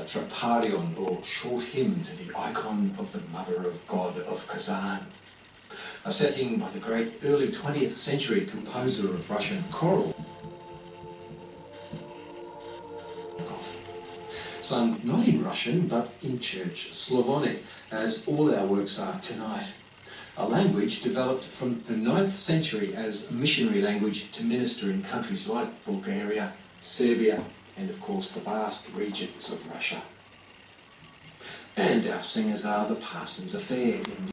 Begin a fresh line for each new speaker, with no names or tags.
Troparion, or short hymn to the icon of the Mother of God of Kazan, a setting by the great early 20th century composer of Russian choral, sung not in Russian but in Church Slavonic, as all our works are tonight, a language developed from the 9th century as a missionary language to minister in countries like Bulgaria, Serbia, and of course the vast regions of Russia. And our singers are the Parsons Affair in